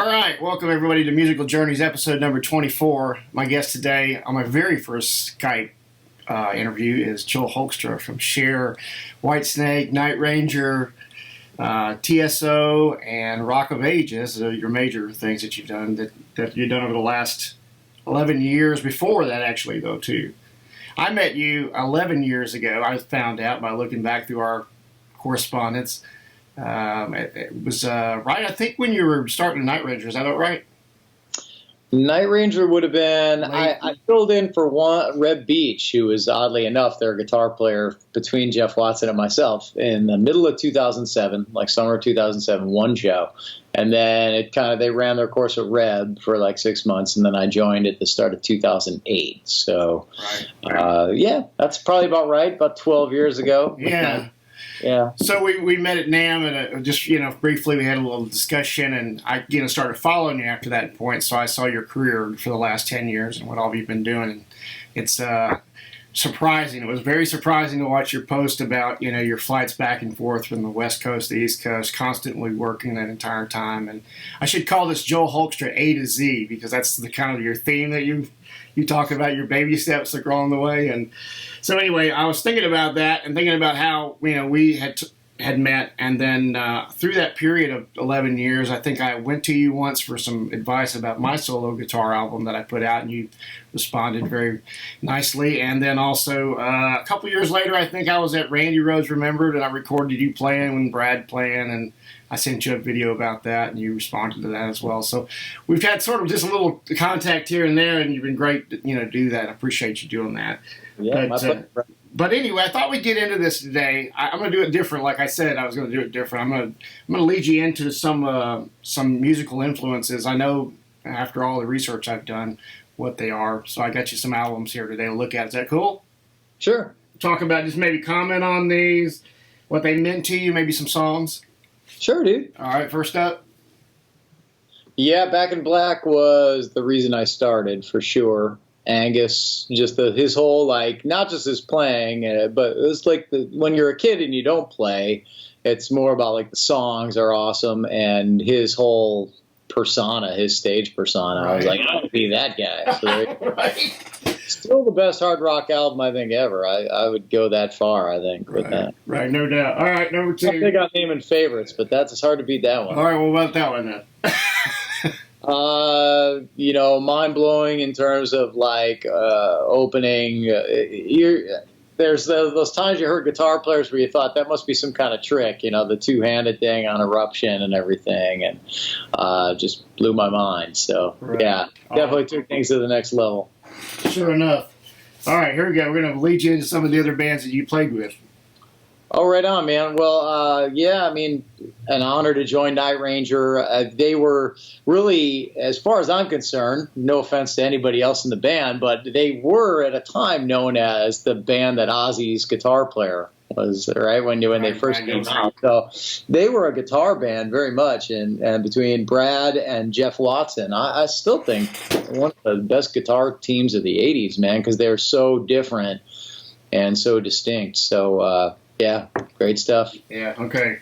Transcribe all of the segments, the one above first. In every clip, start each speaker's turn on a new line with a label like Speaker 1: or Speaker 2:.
Speaker 1: All right, welcome everybody to Musical Journeys, episode number 24. My guest today on my very first Skype interview is Joel Hoekstra from Cher, Whitesnake, Night Ranger, TSO, and Rock of Ages. Your major things that you've done that you've done over the last 11 years. Before that, actually, though, too. I met you 11 years ago. I found out by looking back through our correspondence. It was right, I think, when you were starting Night Ranger. Is that right?
Speaker 2: Night Ranger would have been, I filled in for Reb Beach, who was, oddly enough, their guitar player between Jeff Watson and myself in the middle of 2007, like summer of 2007, one show. And then they ran their course at Reb for like 6 months, and then I joined at the start of 2008. So, yeah, that's probably about right, about 12 years ago.
Speaker 1: Yeah.
Speaker 2: Yeah.
Speaker 1: So we met at NAMM, and just briefly we had a little discussion, and I started following you after that point. So I saw your career for the last 10 years and what all you've been doing, and it's surprising. It was very surprising to watch your post about your flights back and forth from the West Coast to the East Coast, constantly working that entire time. And I should call this Joel Hoekstra A to Z, because that's the kind of your theme that you talk about, your baby steps that grow on the way. And so anyway, I was thinking about that and thinking about how we had met, and then through that period of 11 years, I think I went to you once for some advice about my solo guitar album that I put out, and you responded very nicely. And then also a couple years later, I think I was at Randy Rhoads Remembered, and I recorded you playing and Brad playing, and I sent you a video about that, and you responded to that as well. So we've had sort of just a little contact here and there, and you've been great to do that. I appreciate you doing that.
Speaker 2: Yeah,
Speaker 1: but anyway, I thought we'd get into this today. I'm going to do it different. Like I said, I was going to do it different. I'm going to lead you into some musical influences. I know after all the research I've done what they are. So I got you some albums here today to look at. Is that cool?
Speaker 2: Sure.
Speaker 1: Talk about, just maybe comment on these, what they meant to you, maybe some songs.
Speaker 2: Sure, dude.
Speaker 1: All right, first up.
Speaker 2: Yeah, Back in Black was the reason I started, for sure. Angus, just his whole, not just his playing, but it's like when you're a kid and you don't play, it's more about the songs are awesome, and his whole persona, his stage persona. Right. I was like, I want to be that guy. So
Speaker 1: Right.
Speaker 2: Still the best hard rock album I think ever. I would go that far, I think, with that.
Speaker 1: Right, no doubt. All right, number two.
Speaker 2: I think I'm naming favorites, but it's hard to beat that one.
Speaker 1: All right, well, what about that one then?
Speaker 2: Mind blowing in terms of opening. There's those times you heard guitar players where you thought that must be some kind of trick, the two-handed thing on Eruption and everything, and just blew my mind. So yeah, definitely took things to the next level.
Speaker 1: Sure enough. All right, here we go. We're going to lead you into some of the other bands that you played with.
Speaker 2: Oh, right on, man. Well, yeah, I mean, an honor to join Night Ranger. They were really, as far as I'm concerned, no offense to anybody else in the band, but they were at a time known as the band that Ozzy's guitar player was, right, when they first came out. So they were a guitar band very much, and between Brad and Jeff Watson, I still think one of the best guitar teams of the 80s, man, because they're so different and so distinct. So, yeah, great stuff.
Speaker 1: Yeah, okay.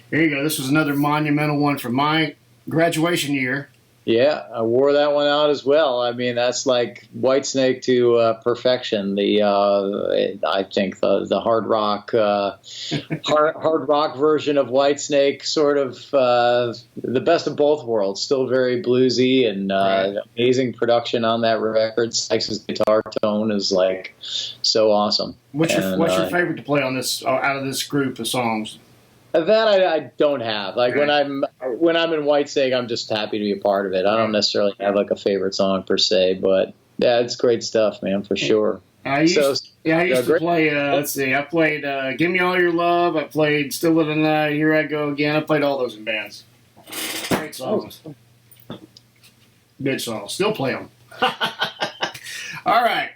Speaker 1: Here you go. This was another monumental one from my graduation year.
Speaker 2: Yeah, I wore that one out as well. I mean, that's like Whitesnake to perfection. I think the hard rock hard rock version of Whitesnake, sort of the best of both worlds. Still very bluesy and amazing production on that record. Sykes' guitar tone is so awesome.
Speaker 1: What's your favorite to play on this out of this group of songs?
Speaker 2: That I don't have. When I'm in Whitesnake, I'm just happy to be a part of it. I don't necessarily have a favorite song per se, but yeah, it's great stuff, man, for sure.
Speaker 1: I used to play. Let's see, I played "Give Me All Your Love." I played "Still of the Night." Here I Go Again. I played all those in bands. Great songs. Good songs. Still play them. All right.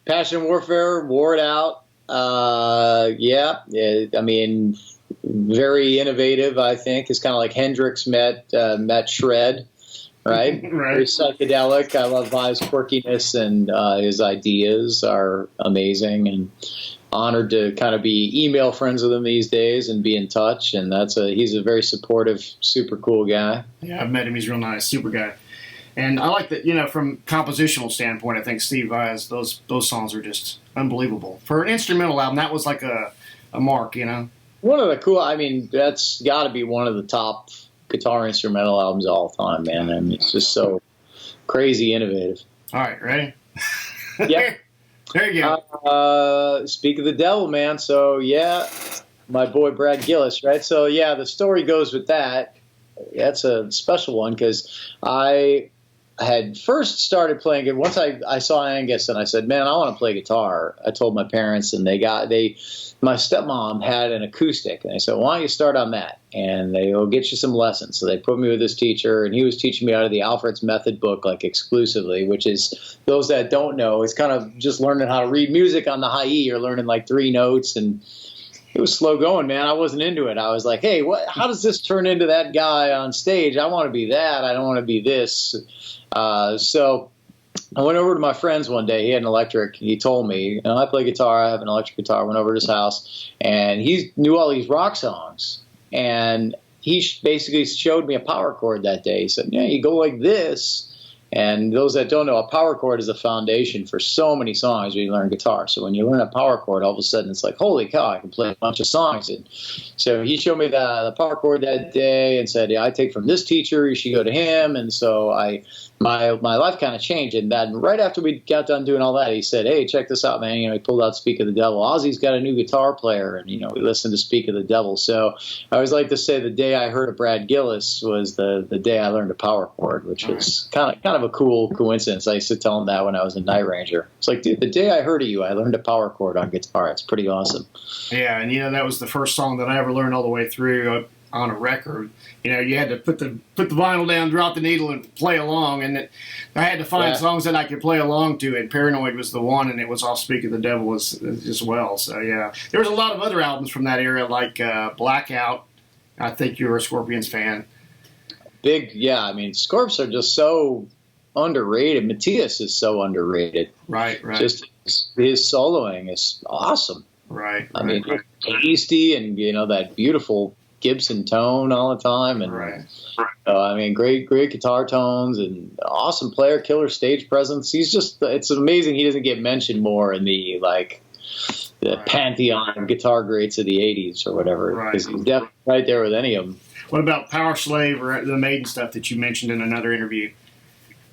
Speaker 2: Passion Warfare, wore it out. Yeah, I mean, very innovative, I think. It's kind of like Hendrix met Shred. right?
Speaker 1: Right.
Speaker 2: Very psychedelic. I love Vi's quirkiness, and his ideas are amazing, and honored to kind of be email friends with him these days and be in touch. And he's a very supportive, super cool guy.
Speaker 1: Yeah, I've met him. He's real nice, super guy. And I like that, from compositional standpoint, I think Steve Vai's, those songs are just unbelievable. For an instrumental album, that was like a mark,
Speaker 2: One of the cool, that's got to be one of the top guitar instrumental albums of all time, man. It's just so crazy innovative.
Speaker 1: All right, ready?
Speaker 2: Yep.
Speaker 1: There you go.
Speaker 2: Speak of the devil, man. So, yeah, my boy Brad Gillis, right? So, yeah, the story goes with that. That's a special one because I had first started playing it. Once I saw Angus and I said, man, I want to play guitar. I told my parents, and my stepmom had an acoustic, and they said, why don't you start on that? And they'll get you some lessons. So they put me with this teacher, and he was teaching me out of the Alfred's Method book, like exclusively, which is, those that don't know, it's kind of just learning how to read music on the high E. You're learning like 3 notes, and it was slow going, man. I wasn't into it. I was like, hey, how does this turn into that guy on stage? I want to be that. I don't want to be this. So I went over to my friend's one day. He had an electric. He told me, I play guitar. I have an electric guitar. I went over to his house, and he knew all these rock songs. And he basically showed me a power chord that day. He said, yeah, you go like this. And those that don't know, a power chord is a foundation for so many songs when you learn guitar. So when you learn a power chord, all of a sudden it's like, holy cow, I can play a bunch of songs. And so he showed me the power chord that day and said, yeah, I take from this teacher, you should go to him. And so my life kind of changed. And then right after we got done doing all that, he said, hey, check this out, man. He pulled out Speak of the Devil. Ozzy's got a new guitar player. And, we listened to Speak of the Devil. So I always like to say the day I heard of Brad Gillis was the day I learned a power chord, which was kind of a cool coincidence. I used to tell him that when I was a Night Ranger. It's like, dude, the day I heard of you, I learned a power chord on guitar. It's pretty awesome.
Speaker 1: Yeah, and that was the first song that I ever learned all the way through on a record. You had to put the vinyl down, drop the needle, and play along. And I had to find songs that I could play along to. And Paranoid was the one, and it was all Speak of the Devil as well. So yeah, there was a lot of other albums from that era, like Blackout. I think you were a Scorpions fan.
Speaker 2: Big, yeah. Scorps are just so underrated. Matthias is so underrated.
Speaker 1: Right.
Speaker 2: Just his soloing is awesome.
Speaker 1: Right.
Speaker 2: Tasty, and that beautiful Gibson tone all the time, and great guitar tones, and awesome player, killer stage presence. It's amazing he doesn't get mentioned more in the pantheon of guitar greats of the '80s or whatever, because he's definitely right there with any of them.
Speaker 1: What about Power Slave or the Maiden stuff that you mentioned in another interview?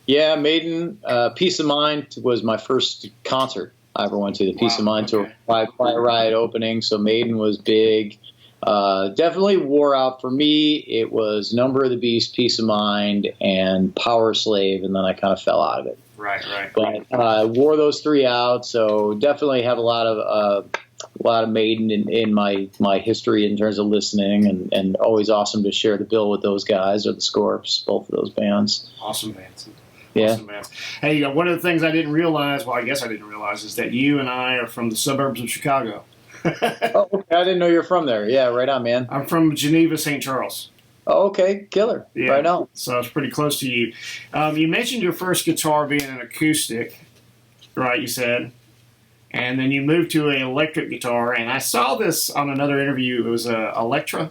Speaker 2: Yeah, Maiden, Peace of Mind was my first concert I ever went to. The Peace of Mind tour, by Riot opening, so Maiden was big. Definitely wore out for me. It was Number of the Beast, Peace of Mind, and Power Slave, and then I kind of fell out of it.
Speaker 1: Right.
Speaker 2: But I wore those 3 out, so definitely have a lot of Maiden in my history in terms of listening, and always awesome to share the bill with those guys, or the Scorps, both of those bands.
Speaker 1: Awesome bands.
Speaker 2: Yeah.
Speaker 1: Awesome bands. Hey, one of the things I didn't realize, well, I guess I didn't realize, is that you and I are from the suburbs of Chicago.
Speaker 2: Oh, okay. I didn't know you're from there. Yeah, right on, man.
Speaker 1: I'm from Geneva, St. Charles.
Speaker 2: Oh, okay, killer.
Speaker 1: Yeah.
Speaker 2: Right on.
Speaker 1: So it's pretty close to you. You mentioned your first guitar being an acoustic, right, you said. And then you moved to an electric guitar, and I saw this on another interview. It was a Electra.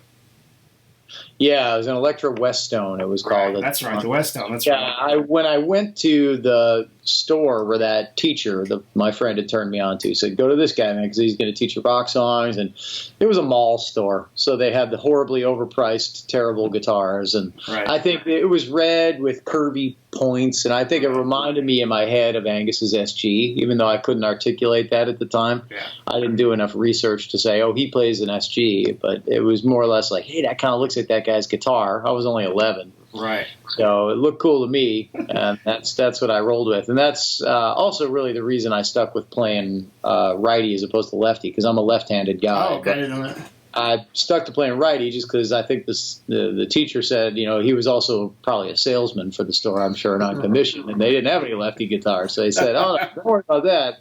Speaker 2: Yeah, it was an Electra Westone, it was called.
Speaker 1: That's right, the Westone. That's
Speaker 2: right. When I went to the store where that teacher, my friend had turned me on to, said, go to this guy, man, because he's going to teach you rock songs. And it was a mall store, so they had the horribly overpriced, terrible guitars. And I think it was red with curvy points, and I think it reminded me in my head of Angus's SG, even though I couldn't articulate that at the time.
Speaker 1: Yeah.
Speaker 2: I didn't do enough research to say, oh, he plays an SG, but it was more or less like, hey, that kind of looks like that guy's guitar. I was only 11.
Speaker 1: Right.
Speaker 2: So it looked cool to me, and that's what I rolled with. And that's also really the reason I stuck with playing righty as opposed to lefty, because I'm a left-handed guy.
Speaker 1: Oh, okay. I didn't know that.
Speaker 2: I stuck to playing righty just because I think the teacher said, he was also probably a salesman for the store, I'm sure, and on commission, and they didn't have any lefty guitars. So they said, oh, don't worry about that.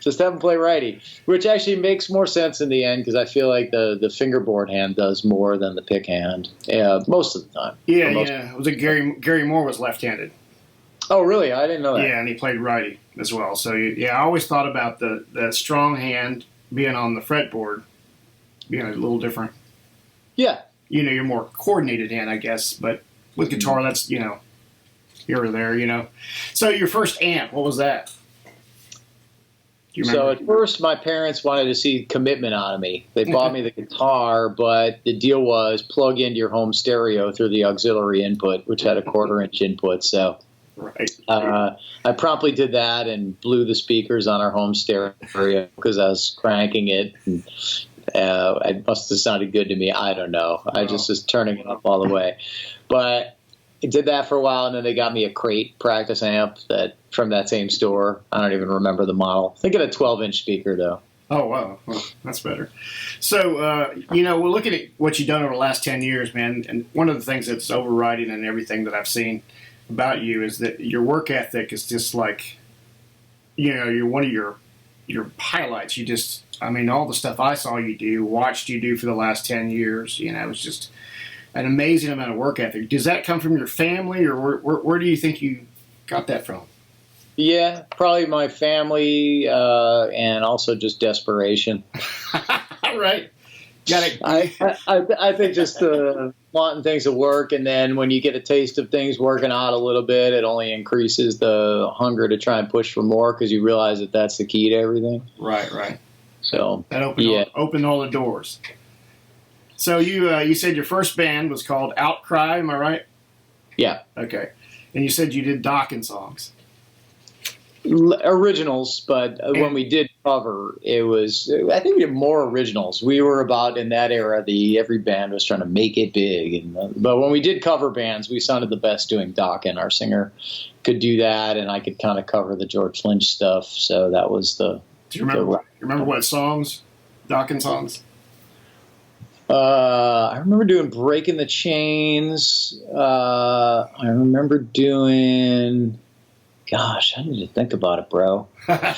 Speaker 2: Just have them play righty, which actually makes more sense in the end because I feel like the fingerboard hand does more than the pick hand most of the time.
Speaker 1: Yeah, yeah. It was Gary Moore was left-handed.
Speaker 2: Oh, really? I didn't know that.
Speaker 1: Yeah, and he played righty as well. So, yeah, I always thought about the strong hand being on the fretboard being a little different.
Speaker 2: Yeah.
Speaker 1: Your more coordinated hand, I guess. But with guitar, that's, here or there, So your first amp, what was that? Do you remember?
Speaker 2: So at first, my parents wanted to see commitment out of me. They bought me the guitar, but the deal was plug into your home stereo through the auxiliary input, which had a 1/4-inch input. So
Speaker 1: right.
Speaker 2: I promptly did that and blew the speakers on our home stereo because I was cranking it. And, it must have sounded good to me. I don't know. I just was turning it up all the way. But I did that for a while, and then they got me a crate practice amp from that same store. I don't even remember the model. I think it had a 12-inch speaker, though.
Speaker 1: Oh, wow. Well, that's better. So, we're looking at what you've done over the last 10 years, man, and one of the things that's overriding in everything that I've seen about you is that your work ethic is just like, you're one of your highlights. All the stuff I saw you do, watched you do for the last 10 years, it was just an amazing amount of work ethic. Does that come from your family, or where do you think you got that from?
Speaker 2: Yeah, probably my family and also just desperation.
Speaker 1: All right. Got it.
Speaker 2: I think just wanting things to work, and then when you get a taste of things working out a little bit, it only increases the hunger to try and push for more because you realize that that's the key to everything.
Speaker 1: Right.
Speaker 2: So
Speaker 1: that opened all the doors. So you said your first band was called Outcry, am I right?
Speaker 2: Yeah.
Speaker 1: Okay. And you said you did Dokken songs.
Speaker 2: Originals, but when we did cover, it was, I think we did more originals. We were about, in that era, every band was trying to make it big. But when we did cover bands, we sounded the best doing Dokken. Our singer could do that, and I could kind of cover the George Lynch stuff. So that was the...
Speaker 1: Do you remember what songs? Dokken songs?
Speaker 2: I remember doing Breaking the Chains. I remember doing... Gosh, I need to think about it, bro. I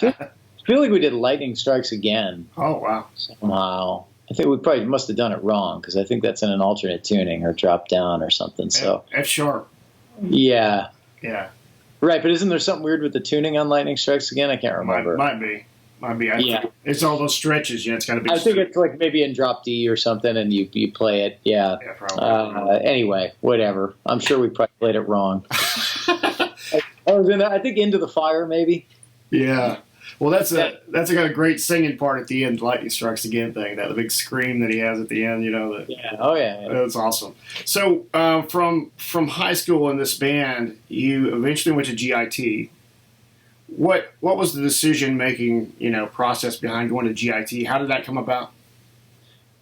Speaker 2: feel like we did Lightning Strikes Again.
Speaker 1: Oh, wow.
Speaker 2: Somehow. I think we probably must have done it wrong because I think that's in an alternate tuning or dropped down or something. So
Speaker 1: F sharp.
Speaker 2: Yeah.
Speaker 1: Yeah.
Speaker 2: Right, but isn't there something weird with the tuning on Lightning Strikes Again? I can't remember.
Speaker 1: Might be. It's all those stretches. It's got to be.
Speaker 2: I think it's like maybe in drop D or something, and you play it. Yeah.
Speaker 1: Yeah, probably.
Speaker 2: Anyway, whatever. I'm sure we probably played it wrong. I think Into the Fire, maybe.
Speaker 1: Yeah. Well, that's got a great singing part at the end, Lightning Strikes Again thing, that big scream that he has at the end,
Speaker 2: Yeah. Oh, yeah.
Speaker 1: That's awesome. So from high school in this band, you eventually went to GIT. What was the decision-making, process behind going to GIT? How did that come about?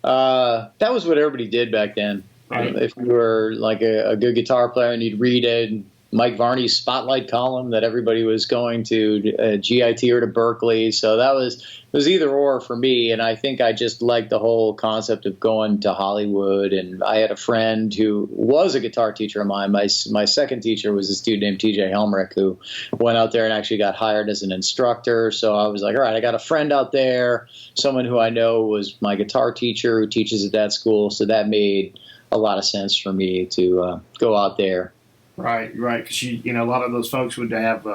Speaker 2: That was what everybody did back then.
Speaker 1: Right.
Speaker 2: If you were like a good guitar player and you'd read Mike Varney's Spotlight column that everybody was going to GIT or to Berkeley. So that was either or for me. And I think I just liked the whole concept of going to Hollywood. And I had a friend who was a guitar teacher of mine. My second teacher was this dude named TJ Helmrich, who went out there and actually got hired as an instructor. So I was like, all right, I got a friend out there, someone who I know was my guitar teacher who teaches at that school. So that made a lot of sense for me to go out there.
Speaker 1: Right, because a lot of those folks would have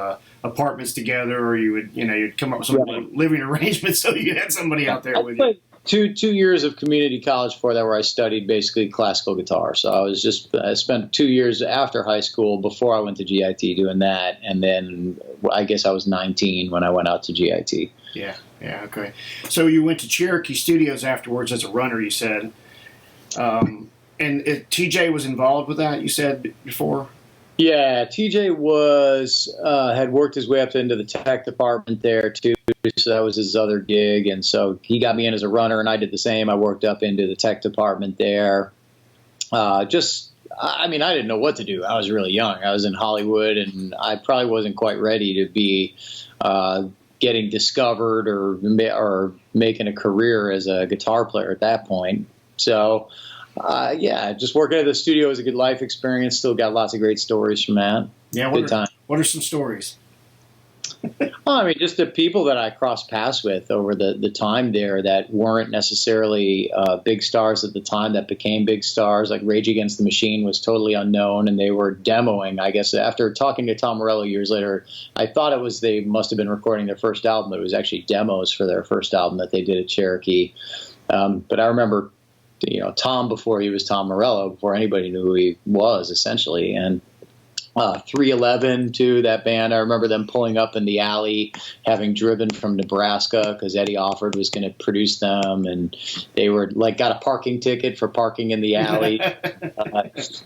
Speaker 1: apartments together, or you would, you'd come up with some living arrangements, so you had somebody out there with you.
Speaker 2: Two years of community college before that, where I studied basically classical guitar. So I spent 2 years after high school before I went to GIT doing that, and then I guess I was 19 when I went out to GIT.
Speaker 1: Yeah, okay. So you went to Cherokee Studios afterwards as a runner, you said, and TJ was involved with that. You said before.
Speaker 2: Yeah, TJ had worked his way up into the tech department there too, so that was his other gig, and so he got me in as a runner, and I did the same. I worked up into the tech department there. I didn't know what to do. I was really young. I was in Hollywood, and I probably wasn't quite ready to be getting discovered or making a career as a guitar player at that point. So. Just working at the studio was a good life experience. Still got lots of great stories from that.
Speaker 1: Yeah, good time. What are some stories?
Speaker 2: Oh, I mean, just the people that I crossed paths with over the time there that weren't necessarily big stars at the time that became big stars. Like Rage Against the Machine was totally unknown, and they were demoing. I guess after talking to Tom Morello years later, I thought they must have been recording their first album, but it was actually demos for their first album that they did at Cherokee. But I remember, Tom before he was Tom Morello, before anybody knew who he was, essentially, and 311 too, that band. I remember them pulling up in the alley, having driven from Nebraska because Eddie Offord was going to produce them, and they were got a parking ticket for parking in the alley.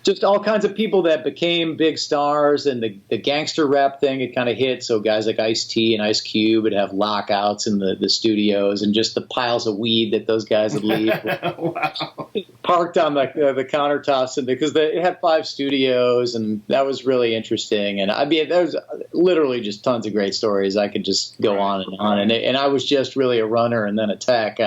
Speaker 2: Just all kinds of people that became big stars, and the gangster rap thing had kind of hit. So guys like Ice-T and Ice Cube would have lockouts in the studios, and just the piles of weed that those guys would leave parked on the countertops, and because it had 5 studios, and that was really interesting. And I mean, there's literally just tons of great stories. I could just go on and on. And I was just really a runner and then a tech.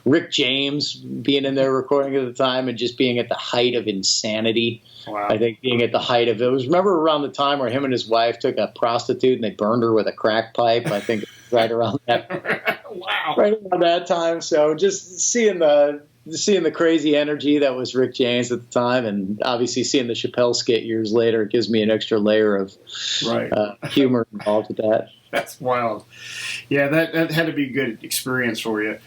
Speaker 2: Rick James being in there recording at the time and just being at the height of insanity. Wow. I think being at the height of it was, remember around the time where him and his wife took a prostitute and they burned her with a crack pipe. I think right around that. Wow. Right around that time. So just seeing the crazy energy that was Rick James at the time, and obviously seeing the Chappelle skit years later, it gives me an extra layer of humor involved with that.
Speaker 1: That's wild. Yeah, that had to be a good experience for you.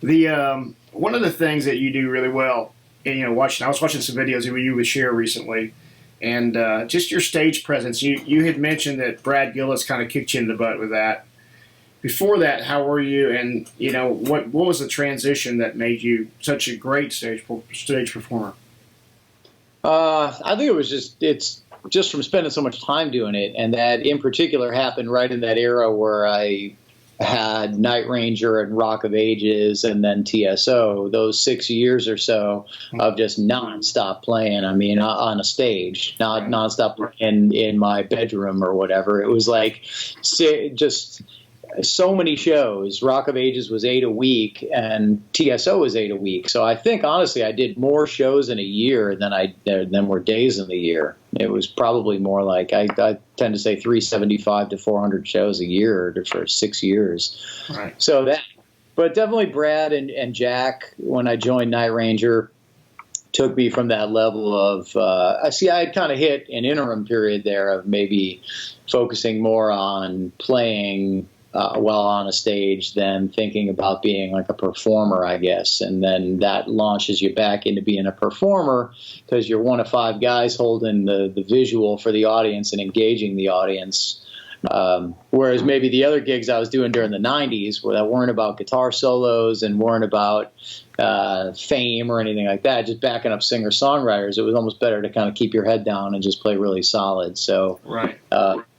Speaker 1: The one of the things that you do really well, and I was watching some videos of you with Cher recently, and just your stage presence. You had mentioned that Brad Gillis kind of kicked you in the butt with that. Before that, how were you, and what was the transition that made you such a great stage performer?
Speaker 2: I think it's just from spending so much time doing it, and that in particular happened right in that era where I had Night Ranger and Rock of Ages and then TSO, those 6 years or so of just nonstop playing. I mean, on a stage, not nonstop in my bedroom or whatever. It was like just so many shows. Rock of Ages was 8 a week, and TSO was 8 a week. So I think, honestly, I did more shows in a year than were days in the year. It was probably more like, I tend to say 375 to 400 shows a year for 6 years. Right. So but definitely Brad and Jack, when I joined Night Ranger, took me from that level of, I had kind of hit an interim period there of maybe focusing more on playing well on a stage than thinking about being like a performer, I guess. And then that launches you back into being a performer because you're one of 5 guys holding the visual for the audience and engaging the audience. Whereas maybe the other gigs I was doing during the 90s that weren't about guitar solos and weren't about fame or anything like that, just backing up singer-songwriters, it was almost better to kind of keep your head down and just play really solid. So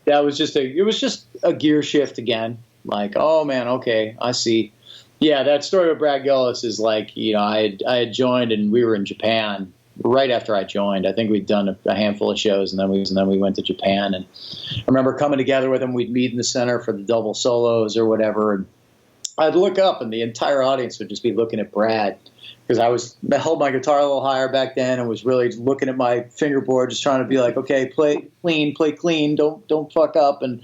Speaker 2: that was just a gear shift again. Like, oh man, okay, I see. Yeah, that story with Brad Gillis is like, I had joined and we were in Japan right after I joined. I think we'd done a handful of shows and then we went to Japan. And I remember coming together with him. We'd meet in the center for the double solos or whatever. And I'd look up and the entire audience would just be looking at Brad, because I held my guitar a little higher back then and was really looking at my fingerboard, just trying to be like, okay, play clean, don't fuck up. And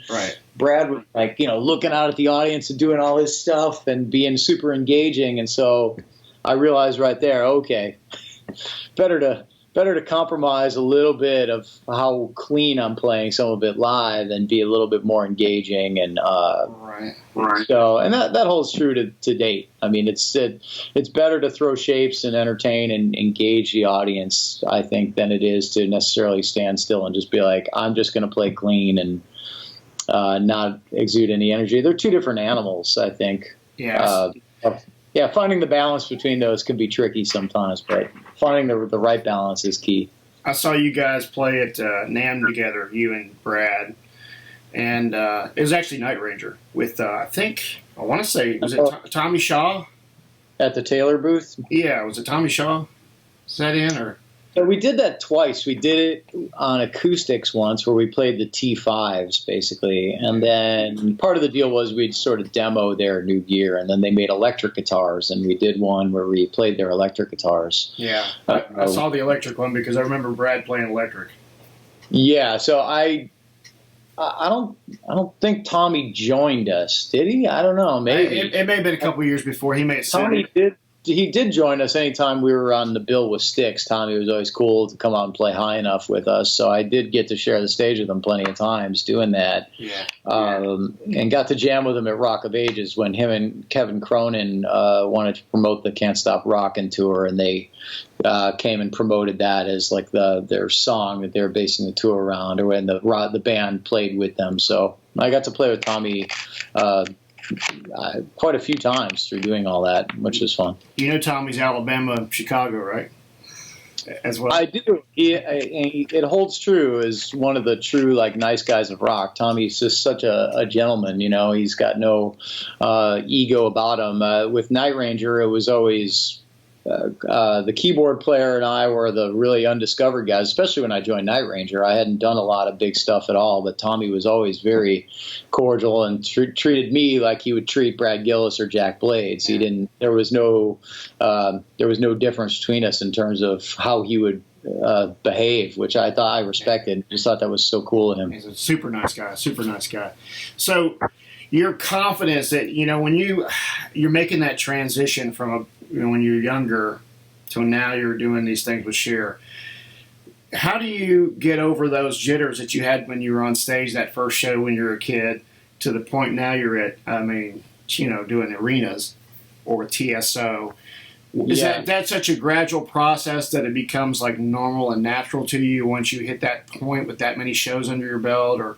Speaker 2: Brad was like, looking out at the audience and doing all his stuff and being super engaging. And so I realized right there, okay, better to compromise a little bit of how clean I'm playing some of it live and be a little bit more engaging. And so, and that holds true to date. I mean, it's better to throw shapes and entertain and engage the audience, I think, than it is to necessarily stand still and just be like, I'm just going to play clean and not exude any energy. They're 2 different animals, I think. Yes. Finding the balance between those can be tricky sometimes, but finding the right balance is key.
Speaker 1: I saw you guys play at NAMM together, you and Brad, and it was actually Night Ranger with, I want to say, was it Tommy Shaw?
Speaker 2: At the Taylor booth?
Speaker 1: Yeah, was it Tommy Shaw? Is that in, or?
Speaker 2: So we did that twice. We did it on acoustics once where we played the T5s, basically. And then part of the deal was we'd sort of demo their new gear, and then they made electric guitars, and we did one where we played their electric guitars.
Speaker 1: Yeah, I saw the electric one because I remember Brad playing electric.
Speaker 2: Yeah, so I I don't think Tommy joined us, did he? I don't know. Maybe
Speaker 1: it may have been a couple years before he made it.
Speaker 2: Tommy did. He did join us anytime we were on the bill with Styx. Tommy was always cool to come out and play high enough with us. So I did get to share the stage with him plenty of times doing that.
Speaker 1: Yeah.
Speaker 2: And got to jam with him at Rock of Ages when him and Kevin Cronin wanted to promote the Can't Stop Rockin' tour, and they came and promoted that as like their song that they were basing the tour around, or when the band played with them. So I got to play with Tommy quite a few times through doing all that, which was fun.
Speaker 1: You know Tommy's Alabama, Chicago, right? As well.
Speaker 2: I do. It holds true as one of the true like nice guys of rock. Tommy's just such a gentleman. You know, he's got no ego about him. With Night Ranger, it was always the keyboard player and I were the really undiscovered guys, especially when I joined Night Ranger. I hadn't done a lot of big stuff at all, but Tommy was always very cordial and treated me like he would treat Brad Gillis or Jack Blades. He didn't. There was no difference between us in terms of how he would behave, which I thought I respected. Just thought that was so cool of him.
Speaker 1: He's a super nice guy. Super nice guy. So your confidence that, you know, when you're making that transition from when you're younger to now you're doing these things with Cher, how do you get over those jitters that you had when you were on stage that first show when you were a kid to the point now you're at, doing arenas or with TSO? Is that such a gradual process that it becomes like normal and natural to you once you hit that point with that many shows under your belt? Or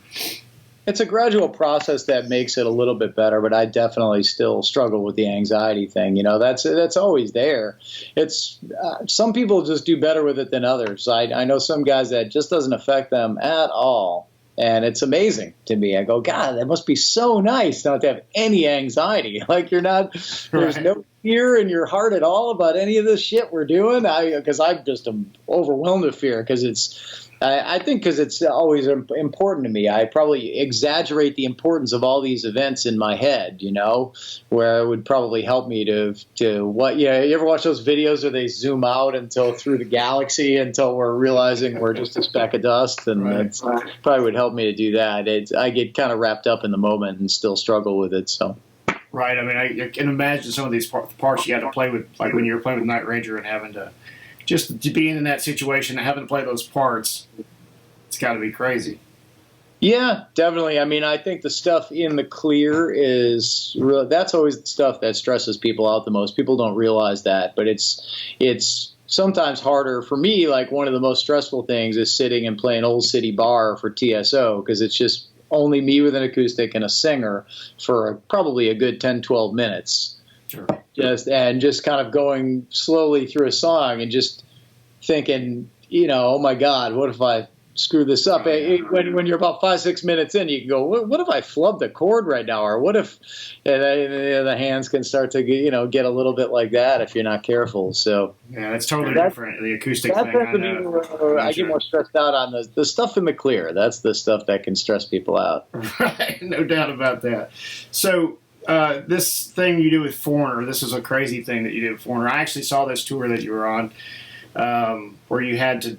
Speaker 2: it's a gradual process that makes it a little bit better, but I definitely still struggle with the anxiety thing. You know, that's always there. It's some people just do better with it than others. I know some guys that just doesn't affect them at all, and it's amazing to me. I go, God, that must be so nice not to have any anxiety. Like there's no fear in your heart at all about any of this shit we're doing. Because I'm just overwhelmed with fear because I think because it's always important to me. I probably exaggerate the importance of all these events in my head, you know, where it would probably help me to what, you ever watch those videos where they zoom out through the galaxy until we're realizing we're just a speck of dust? And it probably would help me to do that. I get kind of wrapped up in the moment and still struggle with it. So.
Speaker 1: Right. I mean, I can imagine some of these parts you had to play with, like when you were playing with Night Ranger and having to, just being in that situation and having to play those parts, it's got to be crazy.
Speaker 2: Yeah, definitely. I mean, I think the stuff in the clear is that's always the stuff that stresses people out the most. People don't realize that, but it's sometimes harder for me. Like one of the most stressful things is sitting and playing Old City Bar for TSO because it's just only me with an acoustic and a singer for probably a good 10, 12 minutes.
Speaker 1: Sure.
Speaker 2: Just kind of going slowly through a song and just thinking, you know, oh my God, what if I screw this up? When you're about 5-6 minutes in, you can go, what if I flubbed a chord right now? Or what if the hands can start to get a little bit like that if you're not careful. So
Speaker 1: yeah, it's totally different. The acoustic thing.
Speaker 2: I get more stressed out on the stuff in the clear. That's the stuff that can stress people out.
Speaker 1: Right, no doubt about that. So. This thing you do with Foreigner, this is a crazy thing that you did with Foreigner. I actually saw this tour that you were on where you had to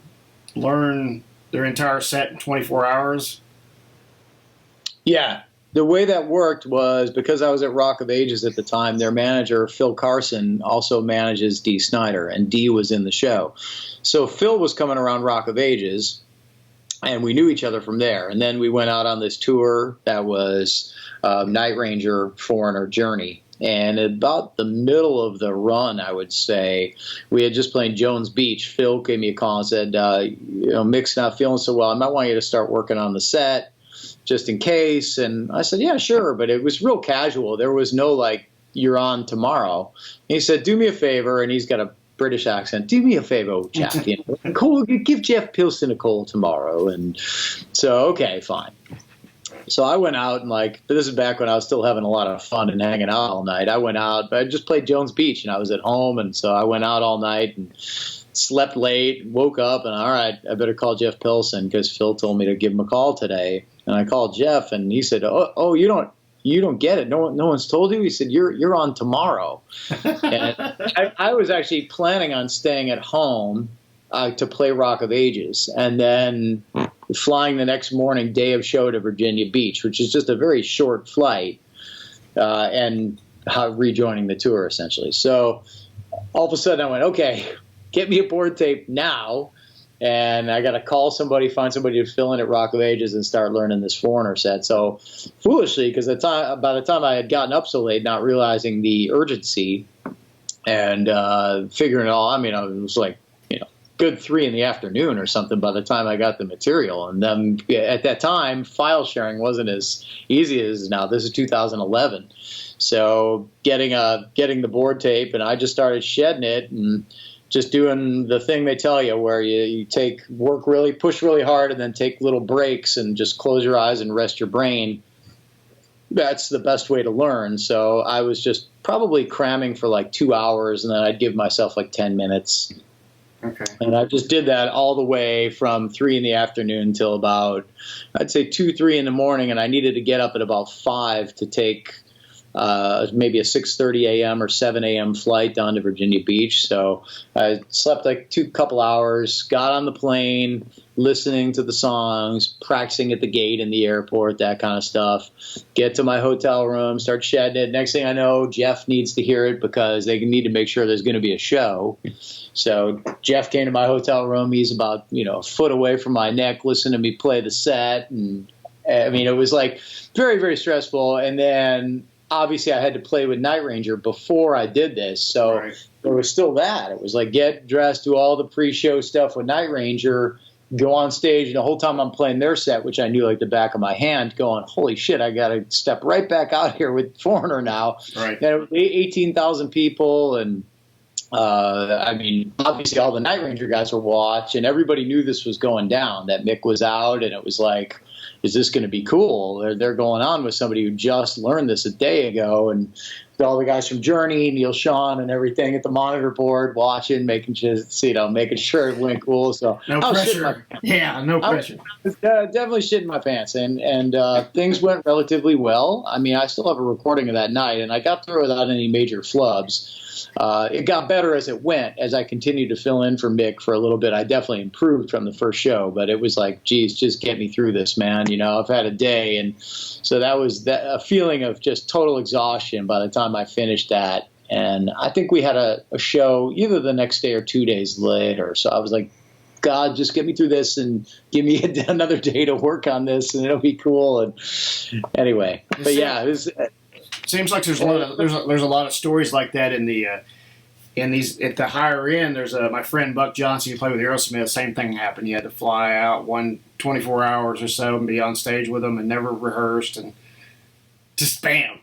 Speaker 1: learn their entire set in 24 hours.
Speaker 2: Yeah. The way that worked was because I was at Rock of Ages at the time, their manager, Phil Carson, also manages Dee Snider, and Dee was in the show. So Phil was coming around Rock of Ages, and we knew each other from there. And then we went out on this tour that was Night Ranger, Foreigner, Journey. And about the middle of the run, I would say, we had just played Jones Beach. Phil gave me a call and said, Mick's not feeling so well. I might want you to start working on the set just in case. And I said, yeah, sure. But it was real casual. There was no like, you're on tomorrow. And he said, do me a favor. And he's got a British accent. Do me a favor, Jeff. Give Jeff Pilson a call tomorrow. And so, okay, fine. So I went out and this is back when I was still having a lot of fun and hanging out all night. I went out, but I just played Jones Beach and I was at home. And so I went out all night and slept late, woke up and all right, I better call Jeff Pilson because Phil told me to give him a call today. And I called Jeff and he said, oh, you don't get it. No one's told you. He said, you're on tomorrow. And I was actually planning on staying at home to play Rock of Ages. And then flying the next morning, day of show to Virginia Beach, which is just a very short flight, and rejoining the tour essentially. So all of a sudden I went, okay, get me a board tape now. And I got to call somebody, find somebody to fill in at Rock of Ages and start learning this Foreigner set. So foolishly, because by the time I had gotten up so late, not realizing the urgency and figuring it all, I mean, it was like, good 3 PM or something by the time I got the material. And then at that time, file sharing wasn't as easy as it is now. This is 2011. So getting the board tape, and I just started shedding it and just doing the thing they tell you, where you push really hard, and then take little breaks and just close your eyes and rest your brain. That's the best way to learn. So I was just probably cramming for like 2 hours, and then I'd give myself like 10 minutes.
Speaker 1: Okay.
Speaker 2: And I just did that all the way from 3 PM till about, I'd say 2, 3 in the morning, and I needed to get up at about 5 to take maybe a 6:30 a.m. or 7 a.m. flight down to Virginia Beach. So I slept like couple hours, got on the plane, listening to the songs, practicing at the gate in the airport, that kind of stuff. Get to my hotel room, start shedding it. Next thing I know, Jeff needs to hear it because they need to make sure there's going to be a show. So Jeff came to my hotel room. He's about, a foot away from my neck, listening to me play the set. And I mean, it was like very, very stressful. And then obviously I had to play with Night Ranger before I did this. So there was still that. It was like get dressed, do all the pre-show stuff with Night Ranger, go on stage, and the whole time I'm playing their set, which I knew like the back of my hand, going, holy shit, I got to step right back out here with Foreigner now.
Speaker 1: Right.
Speaker 2: And 18,000 people, and I mean, obviously all the Night Ranger guys were watching. Everybody knew this was going down, that Mick was out, and it was like, is this going to be cool? They're going on with somebody who just learned this a day ago, and all the guys from Journey, Neil Sean, and everything at the monitor board watching, making sure it went cool. So
Speaker 1: no pressure. No pressure.
Speaker 2: I was definitely shitting my pants, and things went relatively well. I mean, I still have a recording of that night, and I got through without any major flubs. It got better as it went. As I continued to fill in for Mick for a little bit, I definitely improved from the first show, but it was like, geez, just get me through this, man. I've had a day. And so that was a feeling of just total exhaustion by the time I finished that. And I think we had a show either the next day or 2 days later. So I was like, God, just get me through this and give me another day to work on this, and it'll be cool. And anyway, but yeah, it was,
Speaker 1: seems like there's a lot of stories like that in the at the higher end. There's my friend Buck Johnson, who played with Aerosmith. Same thing happened. You had to fly out 24 hours or so and be on stage with them, and never rehearsed, and just bam.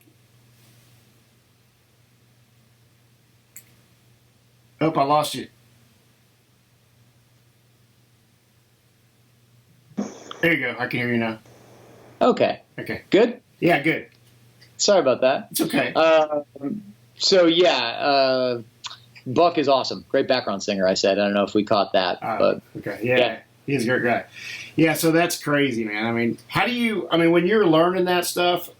Speaker 1: Oh, I lost you. There you go. I can hear you now.
Speaker 2: Okay.
Speaker 1: Okay.
Speaker 2: Good?
Speaker 1: Yeah, good.
Speaker 2: Sorry about that.
Speaker 1: It's okay.
Speaker 2: So, yeah, Buck is awesome. Great background singer, I said. I don't know if we caught that. But
Speaker 1: okay. Yeah. He's a great guy. Yeah, so that's crazy, man. I mean, when you're learning that stuff,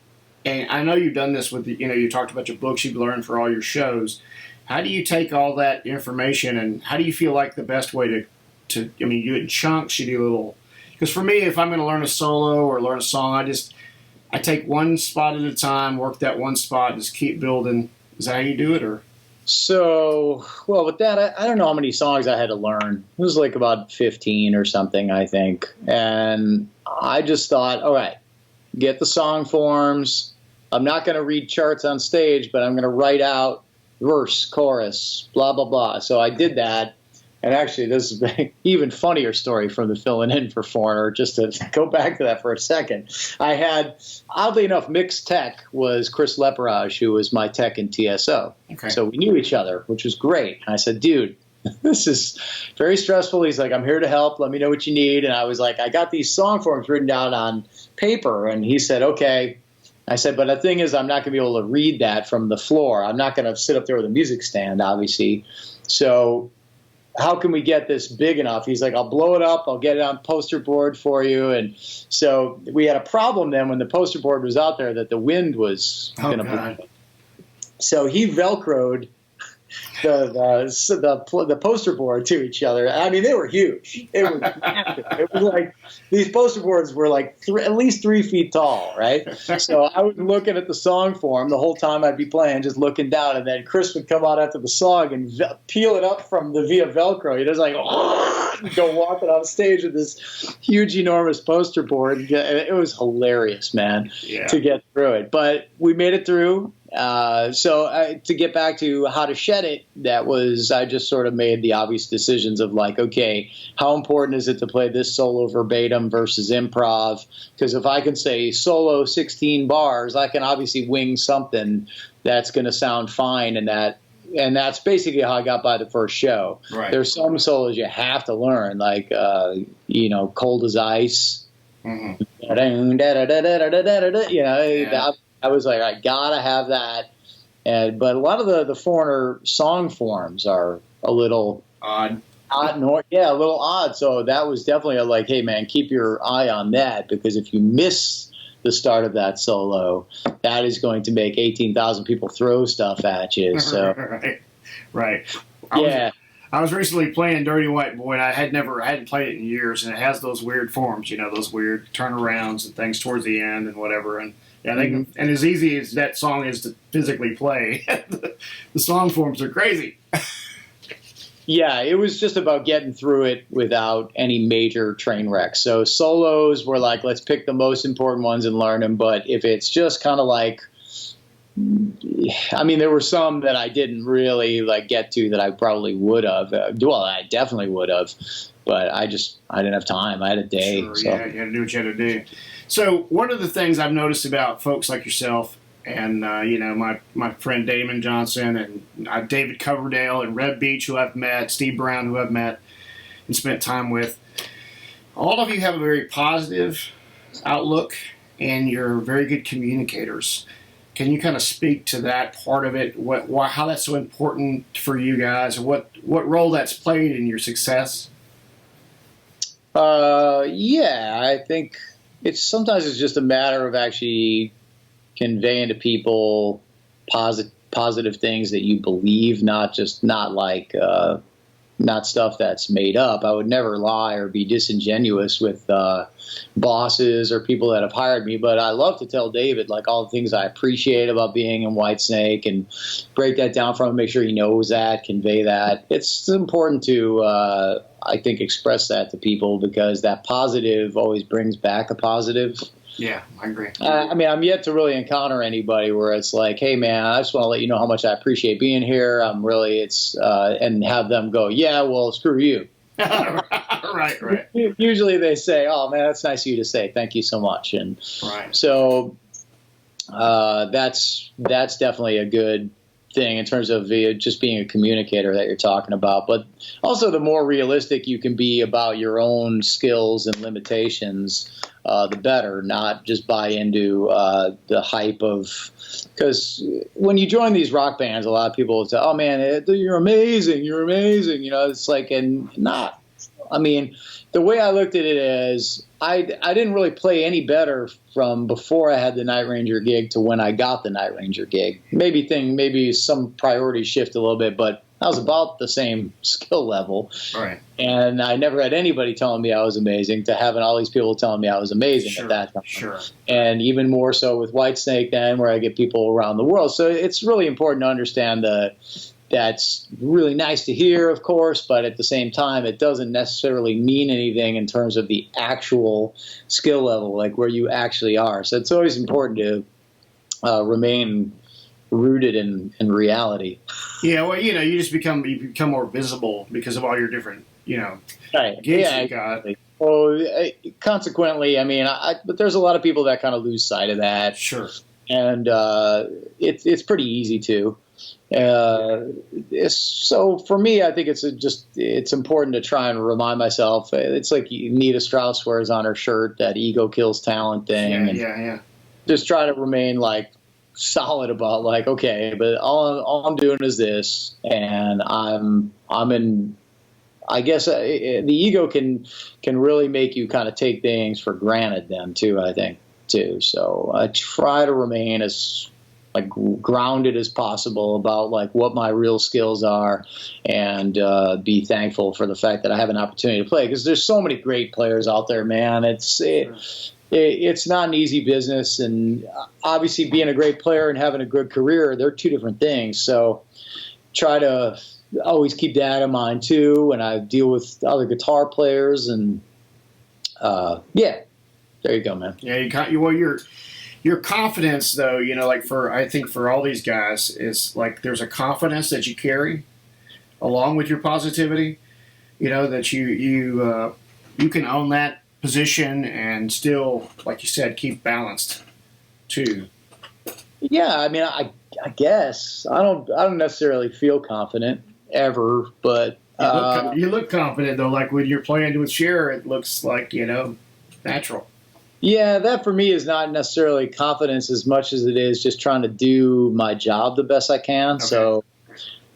Speaker 1: and I know you've done this with, you talked about your books you've learned for all your shows. How do you take all that information, and how do you feel like the best way to you do it in chunks, you do a little, because for me, if I'm going to learn a solo or learn a song, I take one spot at a time, work that one spot, just keep building. Is that how you do it, or?
Speaker 2: So, well, with that, I don't know how many songs I had to learn. It was like about 15 or something, I think. And I just thought, all right, get the song forms. I'm not going to read charts on stage, but I'm going to write out verse, chorus, blah, blah, blah. So I did that. And actually, this is an even funnier story from the filling in for Foreigner, just to go back to that for a second. I had, oddly enough, Mick's tech was Chris Leperage, who was my tech in TSO.
Speaker 1: Okay.
Speaker 2: So we knew each other, which was great. And I said, dude, this is very stressful. He's like, I'm here to help. Let me know what you need. And I was like, I got these song forms written down on paper. And he said, okay. I said, but the thing is, I'm not going to be able to read that from the floor. I'm not going to sit up there with a music stand, obviously. So how can we get this big enough? He's like, I'll blow it up. I'll get it on poster board for you. And so we had a problem then when the poster board was out there that the wind was going to blow. So he Velcroed the poster board to each other. I mean, they were huge. It was massive. It was like these poster boards were like at least 3 feet tall, right? So I was looking at the song form the whole time I'd be playing, just looking down, and then Chris would come out after the song and peel it up from the via Velcro. He just like go walking on stage with this huge, enormous poster board. It was hilarious, man, to get through it. But we made it through. So to get back to how to shed it, I just sort of made the obvious decisions of like, okay, how important is it to play this solo verbatim versus improv? Because if I can say solo 16 bars, I can obviously wing something that's going to sound fine, and that's basically how I got by the first show.
Speaker 1: Right.
Speaker 2: There's some solos you have to learn, like Cold as Ice.
Speaker 1: Mm-hmm.
Speaker 2: I was like, I gotta have that. But a lot of the foreigner song forms are a little
Speaker 1: odd.
Speaker 2: A little odd. So that was definitely like, hey man, keep your eye on that, because if you miss the start of that solo, that is going to make 18,000 people throw stuff at you. So
Speaker 1: right. I was recently playing Dirty White Boy, and I hadn't played it in years, and it has those weird forms, those weird turnarounds and things towards the end and whatever. And and as easy as that song is to physically play, the song forms are crazy.
Speaker 2: Yeah, it was just about getting through it without any major train wrecks. So solos were like, let's pick the most important ones and learn them. But if it's just kind of like, I mean, there were some that I didn't really get to that I probably would have. Well, I definitely would have, but I didn't have time. I had a day.
Speaker 1: Sure,
Speaker 2: so.
Speaker 1: Yeah, you had to do what you had to do. So one of the things I've noticed about folks like yourself and, my friend Damon Johnson and David Coverdale and Reb Beach, who I've met, Steve Brown, who I've met and spent time with, all of you have a very positive outlook, and you're very good communicators. Can you kind of speak to that part of it, how that's so important for you guys, and what role that's played in your success?
Speaker 2: I think sometimes it's just a matter of actually conveying to people positive things that you believe, not stuff that's made up. I would never lie or be disingenuous with bosses or people that have hired me, but I love to tell David all the things I appreciate about being in Whitesnake and break that down for him, make sure he knows that, convey that. It's important to I think express that to people, because that positive always brings back a positive.
Speaker 1: Yeah, I agree.
Speaker 2: I mean, I'm yet to really encounter anybody where it's like, hey, man, I just want to let you know how much I appreciate being here. And have them go, yeah, well, screw you.
Speaker 1: Right.
Speaker 2: Usually they say, oh, man, that's nice of you to say. Thank you so much. And so that's definitely a good thing in terms of just being a communicator that you're talking about. But also, the more realistic you can be about your own skills and limitations, the better. Not just buy into the hype of, because when you join these rock bands, a lot of people will say, oh man, you're amazing, it's like, and not. I mean, the way I looked at it is, I didn't really play any better from before I had the Night Ranger gig to when I got the Night Ranger gig. Maybe some priorities shift a little bit, but I was about the same skill level.
Speaker 1: Right.
Speaker 2: And I never had anybody telling me I was amazing, to having all these people telling me I was amazing at that time.
Speaker 1: Sure.
Speaker 2: And even more so with Whitesnake then, where I get people around the world. So it's really important to understand that's really nice to hear, of course, but at the same time, it doesn't necessarily mean anything in terms of the actual skill level, like where you actually are. So it's always important to remain rooted in reality.
Speaker 1: Yeah, well, you just become more visible because of all your different,
Speaker 2: right.
Speaker 1: gigs
Speaker 2: Yeah,
Speaker 1: you got.
Speaker 2: Well, consequently, I mean, but there's a lot of people that kind of lose sight of that.
Speaker 1: Sure.
Speaker 2: And it's pretty easy to. So for me, I think it's important to try and remind myself. It's like Nita Strauss wears on her shirt, that ego kills talent thing.
Speaker 1: Yeah.
Speaker 2: Just try to remain solid about okay, but all I'm doing is this, and I'm in. I guess the ego can really make you kind of take things for granted then too. I think too. So I try to remain as like grounded as possible about like what my real skills are, and be thankful for the fact that I have an opportunity to play, because there's so many great players out there, man. It's not an easy business, and obviously being a great player and having a good career, they're two different things. So try to always keep that in mind too when I deal with other guitar players, and yeah, there you go, man.
Speaker 1: Yeah, your confidence, though, like I think for all these guys, is like there's a confidence that you carry along with your positivity. That you can own that position and still, like you said, keep balanced too.
Speaker 2: Yeah, I mean, I guess I don't necessarily feel confident ever, but
Speaker 1: you look confident though. Like when you're playing with Cher, it looks like natural.
Speaker 2: Yeah, that for me is not necessarily confidence as much as it is just trying to do my job the best I can. Okay.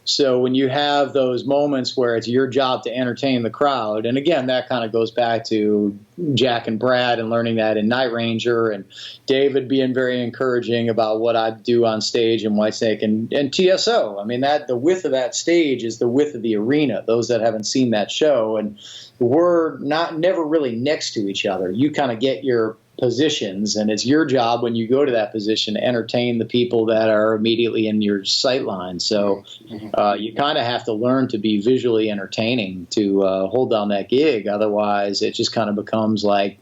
Speaker 2: So when you have those moments where it's your job to entertain the crowd, and again, that kind of goes back to Jack and Brad and learning that in Night Ranger, and David being very encouraging about what I do on stage in Whitesnake and TSO. I mean, that the width of that stage is the width of the arena. Those that haven't seen that show, and we're never really next to each other. You kind of get your positions, and it's your job when you go to that position to entertain the people that are immediately in your sight line. So you kind of have to learn to be visually entertaining to hold down that gig. Otherwise, it just kind of becomes like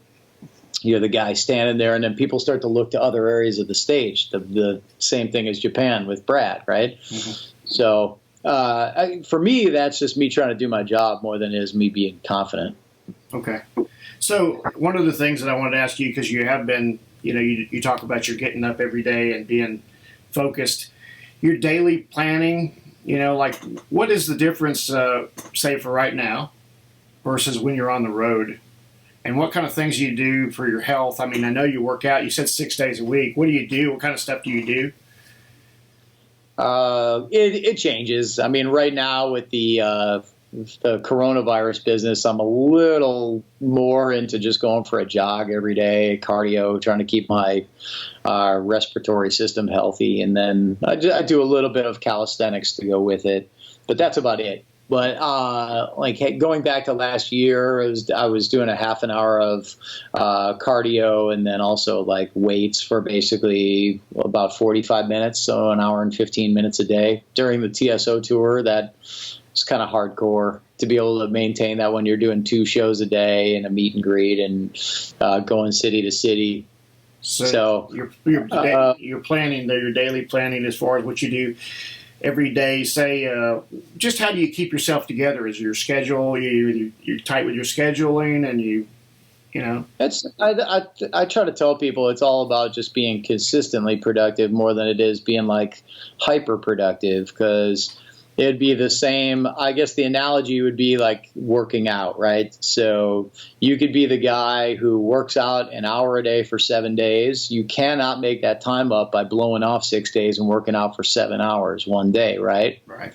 Speaker 2: you're the guy standing there, and then people start to look to other areas of the stage. The same thing as Japan with Brad, right? Mm-hmm. So for me, that's just me trying to do my job more than it is me being confident.
Speaker 1: Okay. So one of the things that I wanted to ask you, because you have been, you talk about your getting up every day and being focused, your daily planning, like what is the difference, say for right now versus when you're on the road, and what kind of things do you do for your health? I mean, I know you work out, you said 6 days a week. What do you do? What kind of stuff do you do?
Speaker 2: It changes. I mean, right now with the coronavirus business, I'm a little more into just going for a jog every day, cardio, trying to keep my respiratory system healthy. And then I do a little bit of calisthenics to go with it, but that's about it. But going back to last year, I was doing a half an hour of cardio, and then also like weights for basically about 45 minutes, so an hour and 15 minutes a day during the TSO tour. That it's kind of hardcore to be able to maintain that when you're doing 2 shows a day and a meet and greet and going city to city.
Speaker 1: So you're planning your daily planning as far as what you do every day. Say, just how do you keep yourself together? Is your schedule you're tight with your scheduling, and you know?
Speaker 2: I try to tell people it's all about just being consistently productive more than it is being like hyper productive, because it'd be the same. I guess the analogy would be like working out, right? So you could be the guy who works out an hour a day for 7 days. You cannot make that time up by blowing off 6 days and working out for 7 hours one day, right?
Speaker 1: Right.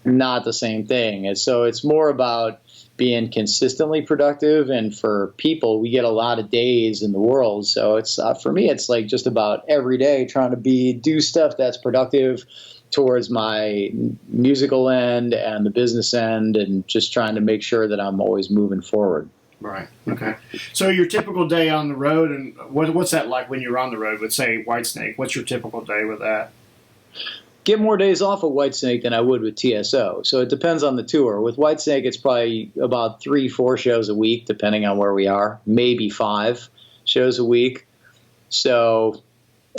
Speaker 2: Not the same thing. And so it's more about being consistently productive. And for people, we get a lot of days in the world. So it's for me, it's like just about every day trying to do stuff that's productive towards my musical end and the business end, and just trying to make sure that I'm always moving forward.
Speaker 1: Right. Okay. So your typical day on the road, and what's that like when you're on the road with, say, Whitesnake? What's your typical day with that?
Speaker 2: Get more days off of Whitesnake than I would with TSO. So it depends on the tour. With Whitesnake, it's probably about 3-4 shows a week, depending on where we are, maybe 5 shows a week. So,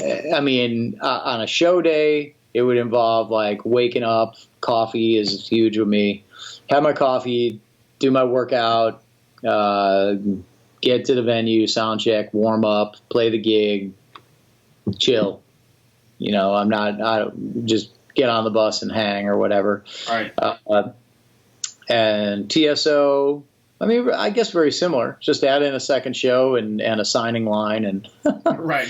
Speaker 2: I mean, on a show day, it would involve like waking up. Coffee is huge with me. Have my coffee, do my workout, get to the venue, sound check, warm up, play the gig, chill. I don't just get on the bus and hang or whatever.
Speaker 1: Right.
Speaker 2: And TSO, I mean, I guess very similar. Just add in a second show and a signing line, and
Speaker 1: right.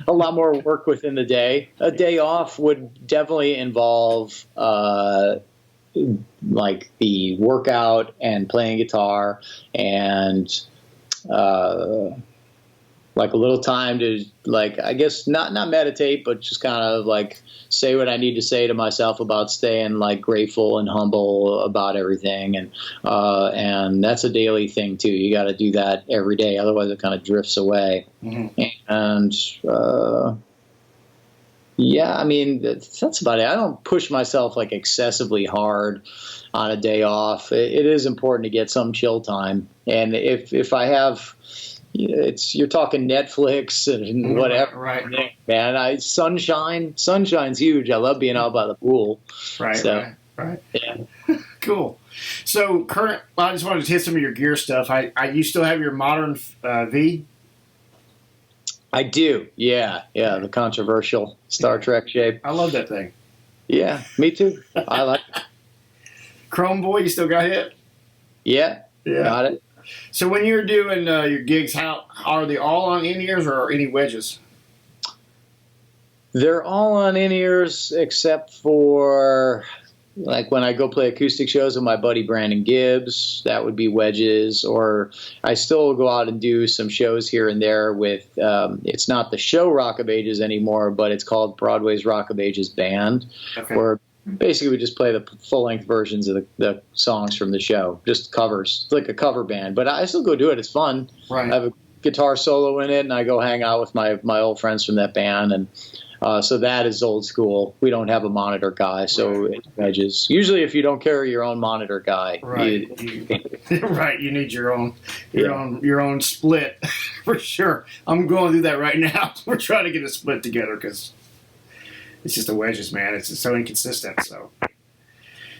Speaker 2: A lot more work within the day. A day off would definitely involve like the workout and playing guitar and like a little time to, like, I guess not meditate, but just kind of like say what I need to say to myself about staying like grateful and humble about everything. And that's a daily thing too. You got to do that every day. Otherwise it kind of drifts away. Mm-hmm. And, yeah, I mean, that's about it. I don't push myself like excessively hard on a day off. It is important to get some chill time. And if I have, you're talking Netflix and whatever,
Speaker 1: right?
Speaker 2: Man, sunshine's huge. I love being out by the pool.
Speaker 1: Right,
Speaker 2: so,
Speaker 1: right.
Speaker 2: Yeah.
Speaker 1: Cool. So I just wanted to hit some of your gear stuff. You still have your modern V?
Speaker 2: I do. Yeah. The controversial Star Trek shape.
Speaker 1: I love that thing.
Speaker 2: Yeah, me too. I like it.
Speaker 1: Chrome Boy, you still got it?
Speaker 2: Yeah. Got it.
Speaker 1: So when you're doing your gigs, how are they all on in-ears or any wedges?
Speaker 2: They're all on in-ears except for like when I go play acoustic shows with my buddy Brandon Gibbs, that would be wedges. Or I still go out and do some shows here and there with, it's not the show Rock of Ages anymore, but it's called Broadway's Rock of Ages Band, where basically we just play the full-length versions of the songs from the show, just covers. It's like a cover band, but I still go do it. It's fun.
Speaker 1: Right.
Speaker 2: I have a guitar solo in it, and I go hang out with my old friends from that band, and so that is old school. We don't have a monitor guy, so it's wedges. Usually, if you don't carry your own monitor guy,
Speaker 1: you need your own split for sure. I'm going through that right now. We're trying to get a split together because it's just the wedges, man. It's just so inconsistent.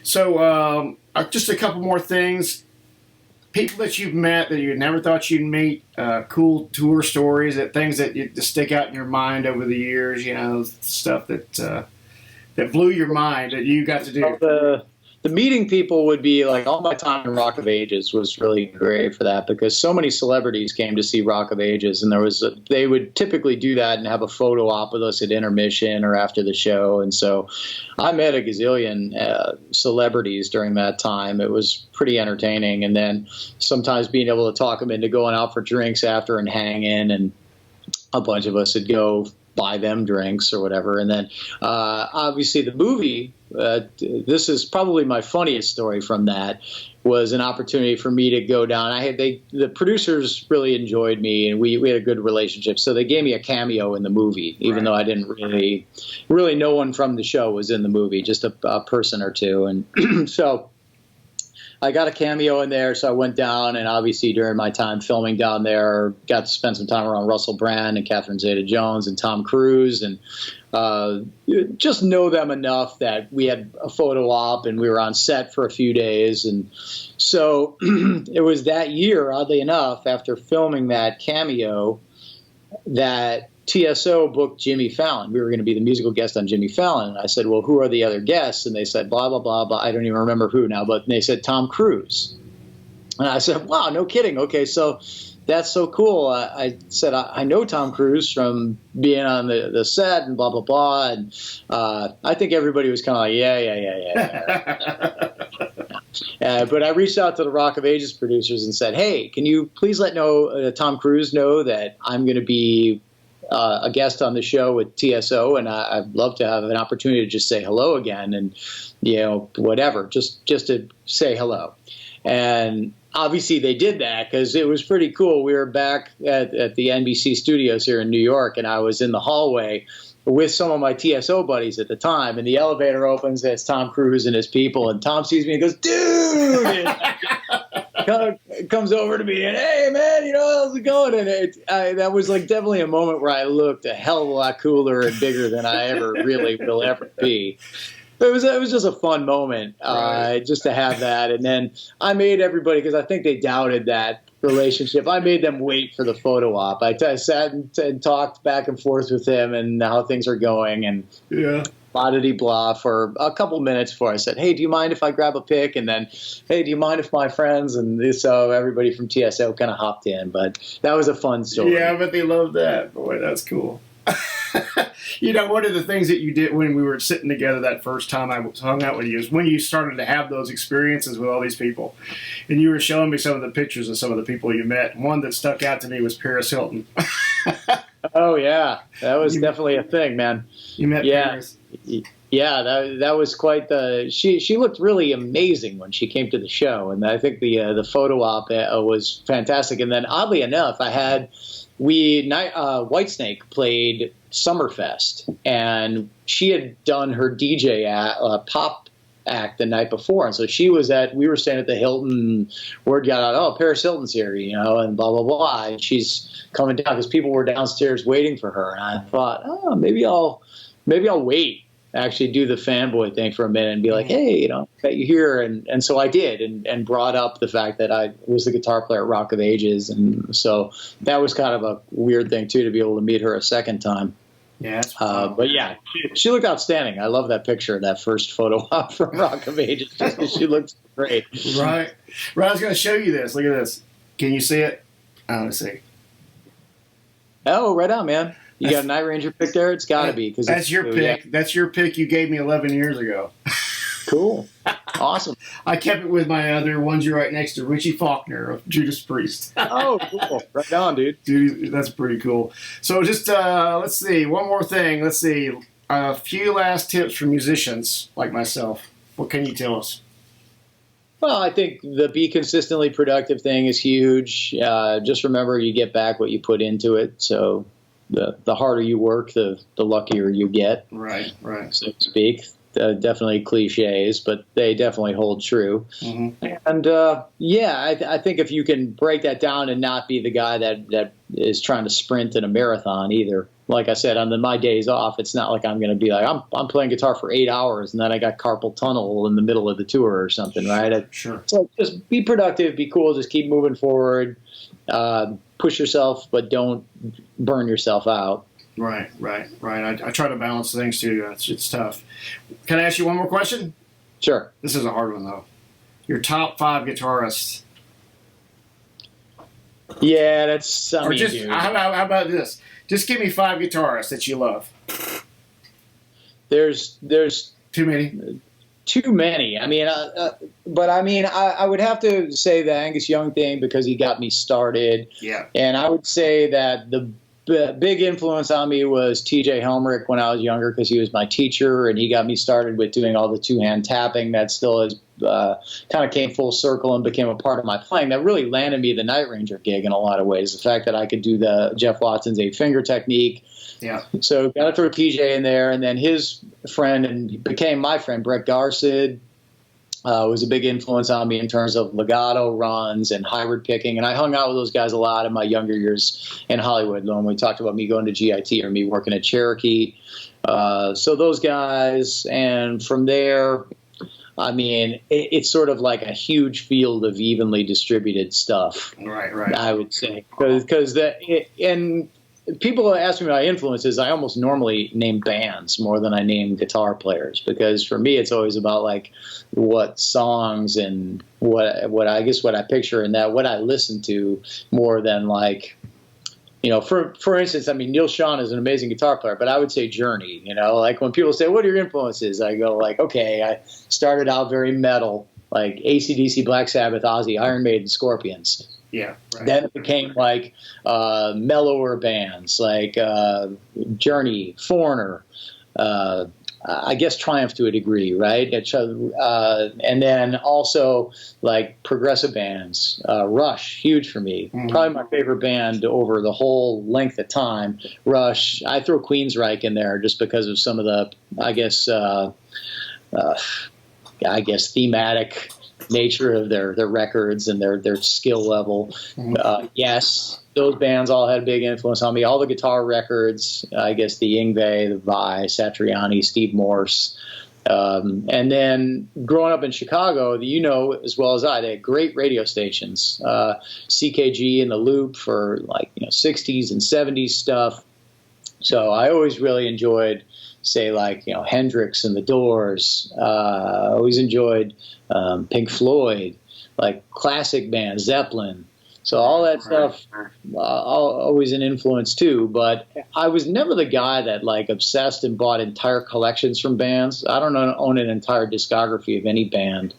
Speaker 1: So just a couple more things. People that you've met that you never thought you'd meet, cool tour stories, things that stick out in your mind over the years, stuff that blew your mind that you got to do.
Speaker 2: The meeting people would be like, all my time in Rock of Ages was really great for that because so many celebrities came to see Rock of Ages, and they would typically do that and have a photo op with us at intermission or after the show. And so I met a gazillion celebrities during that time. It was pretty entertaining. And then sometimes being able to talk them into going out for drinks after and hanging, and a bunch of us would go buy them drinks or whatever. And then obviously the movie, this is probably my funniest story from that, was an opportunity for me to go down. The producers really enjoyed me, and we had a good relationship. So they gave me a cameo in the movie, even though I didn't really no one from the show was in the movie, just a person or two. And so I got a cameo in there, so I went down, and obviously during my time filming down there, got to spend some time around Russell Brand and Catherine Zeta-Jones and Tom Cruise, and just know them enough that we had a photo op and we were on set for a few days. And so it was that year, oddly enough, after filming that cameo, that TSO booked Jimmy Fallon. We were going to be the musical guest on Jimmy Fallon. And I said, well, who are the other guests? And they said, blah, blah, blah, blah. I don't even remember who now, but they said Tom Cruise. And I said, wow, no kidding. Okay, so that's so cool. I said, I know Tom Cruise from being on the set and blah, blah, blah. And I think everybody was kind of like, yeah. But I reached out to the Rock of Ages producers and said, hey, can you please let Tom Cruise know that I'm going to be a guest on the show with TSO, and I'd love to have an opportunity to just say hello again, and whatever, just to say hello. And obviously they did that because it was pretty cool. We were back at the NBC studios here in New York, and I was in the hallway with some of my TSO buddies at the time, and the elevator opens, it's Tom Cruise and his people, and Tom sees me and goes, dude! Comes over to me and, hey, man, how's it going? And that was like definitely a moment where I looked a hell of a lot cooler and bigger than I ever really will ever be. But it was just a fun moment, just to have that. And then I made everybody, because I think they doubted that relationship, I made them wait for the photo op. I sat and talked back and forth with him and how things are going, and blah for a couple minutes before I said, hey, do you mind if I grab a pic? And then, hey, do you mind if my friends? And so everybody from TSO kind of hopped in. But that was a fun story.
Speaker 1: Yeah, but they love that. Boy, that's cool. One of the things that you did when we were sitting together that first time I hung out with you is when you started to have those experiences with all these people. And you were showing me some of the pictures of some of the people you met. One that stuck out to me was Paris Hilton.
Speaker 2: Oh, yeah. That was definitely a thing, man.
Speaker 1: You met Paris.
Speaker 2: Yeah, that was quite the. She looked really amazing when she came to the show, and I think the photo op was fantastic. And then oddly enough, Whitesnake played Summerfest, and she had done her DJ pop act the night before, and so we were staying at the Hilton. Word got out, oh, Paris Hilton's here, and blah blah blah, and she's coming down because people were downstairs waiting for her, and I thought, oh, maybe I'll wait. Actually do the fanboy thing for a minute and be like, hey, bet you here. And so I did and brought up the fact that I was the guitar player at Rock of Ages. And so that was kind of a weird thing, too, to be able to meet her a second time.
Speaker 1: Yeah.
Speaker 2: But yeah, she looked outstanding. I love that picture, that first photo op from Rock of Ages, just because she looked great.
Speaker 1: Right. I was going to show you this. Look at this. Can you see it? Let's see.
Speaker 2: Oh, right on, man. You got a Night Ranger pick there? It's got to be.
Speaker 1: That's your pick. Yeah. That's your pick you gave me 11 years ago.
Speaker 2: Cool. Awesome.
Speaker 1: I kept it with my other ones. You're right next to Richie Faulkner of Judas Priest.
Speaker 2: Oh, cool. Right on, dude.
Speaker 1: Dude, that's pretty cool. So just, let's see. One more thing. Let's see. A few last tips for musicians like myself. What can you tell us?
Speaker 2: Well, I think the be consistently productive thing is huge. Just remember you get back what you put into it. So the harder you work, the luckier you get.
Speaker 1: Right.
Speaker 2: So to speak. Definitely cliches, but they definitely hold true. Mm-hmm. And I think if you can break that down and not be the guy that is trying to sprint in a marathon either. Like I said, on my days off, it's not like I'm going to be like, I'm playing guitar for 8 hours and then I got carpal tunnel in the middle of the tour or something, right?
Speaker 1: Sure.
Speaker 2: So just be productive, be cool, just keep moving forward, push yourself, but don't burn yourself out.
Speaker 1: Right. I try to balance things too. It's tough. Can I ask you one more question?
Speaker 2: Sure.
Speaker 1: This is a hard one though. Your top 5 guitarists.
Speaker 2: Yeah, that's.
Speaker 1: How about this? Just give me 5 guitarists that you love.
Speaker 2: There's
Speaker 1: too many.
Speaker 2: Too many. I mean, I would have to say the Angus Young thing because he got me started.
Speaker 1: Yeah.
Speaker 2: And I would say that the big influence on me was T.J. Helmrich when I was younger because he was my teacher and he got me started with doing all the 2-hand tapping that still is kind of came full circle and became a part of my playing. That really landed me the Night Ranger gig in a lot of ways. The fact that I could do the Jeff Watson's 8-finger technique.
Speaker 1: Yeah.
Speaker 2: So got to throw TJ in there, and then his friend and became my friend Brett Garsid was a big influence on me in terms of legato runs and hybrid picking. And I hung out with those guys a lot in my younger years in Hollywood when we talked about me going to GIT or me working at Cherokee. So those guys, and from there, I mean, it's sort of like a huge field of evenly distributed stuff.
Speaker 1: Right.
Speaker 2: I would say because and people ask me my influences. I almost normally name bands more than I name guitar players because for me it's always about like what songs and what I picture in that what I listen to more than like. For instance, I mean, Neil Schon is an amazing guitar player, but I would say Journey, like when people say, what are your influences? I go like, okay, I started out very metal, like AC/DC, Black Sabbath, Ozzy, Iron Maiden, Scorpions.
Speaker 1: Yeah. Right.
Speaker 2: Then it became like mellower bands like Journey, Foreigner, I guess Triumph to a degree, right? And then also like progressive bands, Rush, huge for me. Mm-hmm. Probably my favorite band over the whole length of time. Rush. I throw Queensryche in there just because of some of the, I guess thematic nature of their records and their skill level. Mm-hmm. Yes. Those bands all had a big influence on me. All the guitar records, I guess the Yngwie, the Vai, Satriani, Steve Morse. And then growing up in Chicago, as well as I, they had great radio stations. CKG and The Loop for 60s and 70s stuff. So I always really enjoyed, say, Hendrix and The Doors. I always enjoyed Pink Floyd, like classic bands, Zeppelin. So all that stuff, always an influence too. But I was never the guy that like obsessed and bought entire collections from bands. I don't own an entire discography of any band.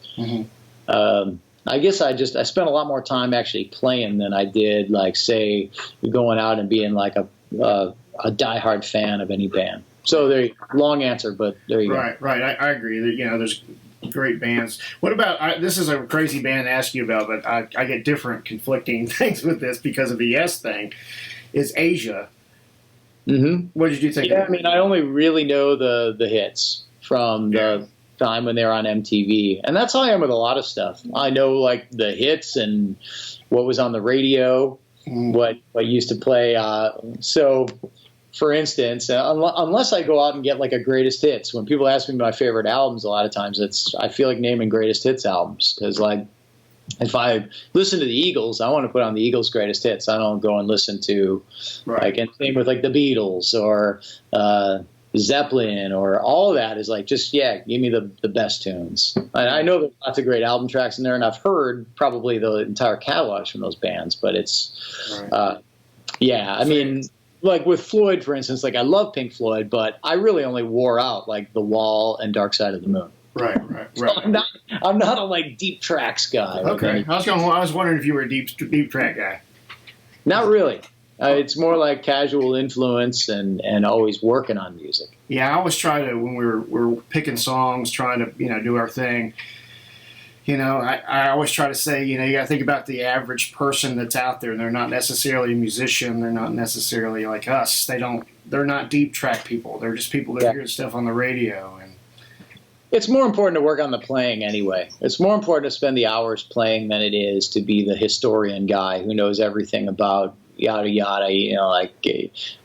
Speaker 2: I guess I spent a lot more time actually playing than I did like say going out and being like a diehard fan of any band. So long answer, but there you go.
Speaker 1: Right. I agree. There's great bands. What about, this is a crazy band to ask you about, but I get different conflicting things with this because of the Yes thing, is Asia. What did you think?
Speaker 2: Yeah, I mean, I only really know the hits from the time when they were on MTV. And that's how I am with a lot of stuff. I know like the hits and what was on the radio, what used to play. So for instance, unless I go out and get like a greatest hits, when people ask me my favorite albums, a lot of times I feel like naming greatest hits albums, because like if I listen to the Eagles, I want to put on the Eagles greatest hits. I don't go and listen to like, and same with like the Beatles or Zeppelin or all of that is like, just, give me the best tunes. And I know there's lots of great album tracks in there, and I've heard probably the entire catalogs from those bands, but it's, I mean, like with Floyd, for instance, like I love Pink Floyd, but I really only wore out like The Wall and Dark Side of the Moon.
Speaker 1: Right.
Speaker 2: So I'm not a like deep tracks guy.
Speaker 1: Okay. I was wondering if you were a deep track guy.
Speaker 2: Not really. It's more like casual influence and always working on music.
Speaker 1: Yeah, I always try to, when we're picking songs, trying to do our thing. I always try to say, you got to think about the average person that's out there. They're not necessarily a musician. They're not necessarily like us. They're not deep track people. They're just people that hear stuff on the radio. And
Speaker 2: it's more important to work on the playing anyway. It's more important to spend the hours playing than it is to be the historian guy who knows everything about yada yada. Like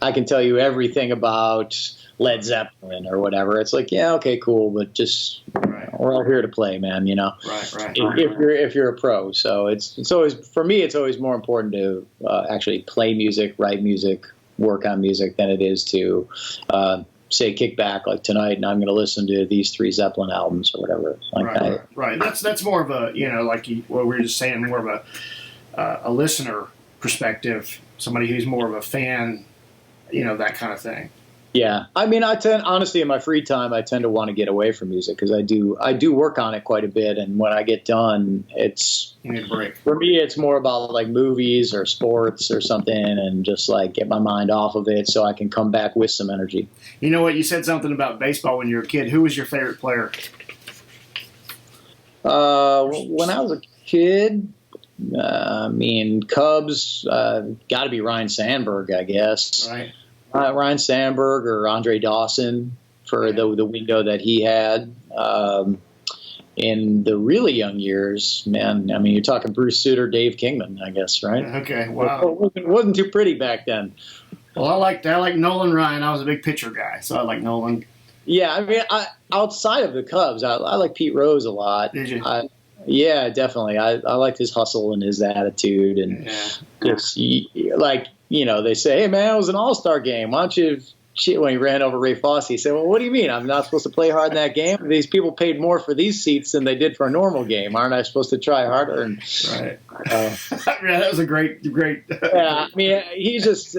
Speaker 2: I can tell you everything about Led Zeppelin or whatever. It's like, okay, cool, but just we're all here to play, man.
Speaker 1: Right.
Speaker 2: If you're a pro, so it's always, for me, it's always more important to actually play music, write music, work on music than it is to say kick back like tonight and I'm going to listen to these 3 Zeppelin albums or whatever.
Speaker 1: Right. That's more of a like what we were just saying, more of a listener perspective, somebody who's more of a fan, that kind of thing.
Speaker 2: Yeah, I mean, honestly, in my free time, I tend to want to get away from music because I do work on it quite a bit, and when I get done,
Speaker 1: you need a break.
Speaker 2: For me, it's more about like movies or sports or something, and just like get my mind off of it so I can come back with some energy.
Speaker 1: You know what? You said something about baseball when you were a kid. Who was your favorite player?
Speaker 2: When I was a kid, I mean, Cubs, got to be Ryan Sandberg, I guess.
Speaker 1: Right.
Speaker 2: Ryan Sandberg or Andre Dawson for the window that he had. In the really young years, man, I mean, you're talking Bruce Sutter, Dave Kingman, I guess, right?
Speaker 1: Okay, wow.
Speaker 2: It wasn't too pretty back then.
Speaker 1: Well, I like Nolan Ryan. I was a big pitcher guy, so I like Nolan.
Speaker 2: Yeah, I mean, outside of the Cubs, I like Pete Rose a lot.
Speaker 1: Did you?
Speaker 2: Yeah, definitely. I liked his hustle and his attitude, and just like, they say, hey man, it was an all-star game. Why don't you when he ran over Ray Fosse, he said, well, what do you mean? I'm not supposed to play hard in that game? These people paid more for these seats than they did for a normal game. Aren't I supposed to try harder? And,
Speaker 1: right. That was a great.
Speaker 2: Yeah, I mean, he's just.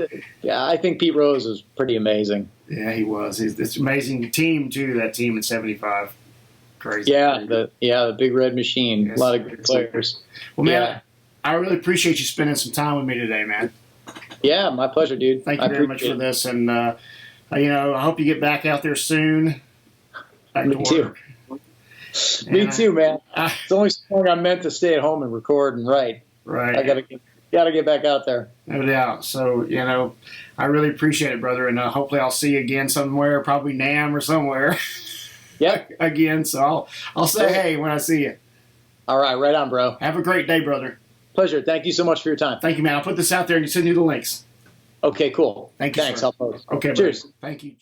Speaker 2: I think Pete Rose was pretty amazing.
Speaker 1: Yeah, he was. It's amazing team too. That team in '75. Crazy.
Speaker 2: Yeah, the Big Red Machine. Yes, a lot of good players.
Speaker 1: Well, man, I really appreciate you spending some time with me today, man.
Speaker 2: Yeah, my pleasure, dude.
Speaker 1: Thank you very much for this, and I hope you get back out there soon.
Speaker 2: Me too. Me too, man. It's only so long I'm meant to stay at home and record and write.
Speaker 1: Right.
Speaker 2: I gotta get back out there.
Speaker 1: No doubt. So I really appreciate it, brother, and hopefully I'll see you again somewhere, probably NAMM or somewhere.
Speaker 2: Yep.
Speaker 1: Again, so I'll say hey when I see you.
Speaker 2: All right, right on, bro.
Speaker 1: Have a great day, brother.
Speaker 2: Pleasure. Thank you so much for your time.
Speaker 1: Thank you, man. I'll put this out there and send you the links.
Speaker 2: Okay, cool.
Speaker 1: Thank you.
Speaker 2: Thanks.
Speaker 1: Sir.
Speaker 2: I'll post.
Speaker 1: Okay.
Speaker 2: Cheers.
Speaker 1: Brother. Thank you.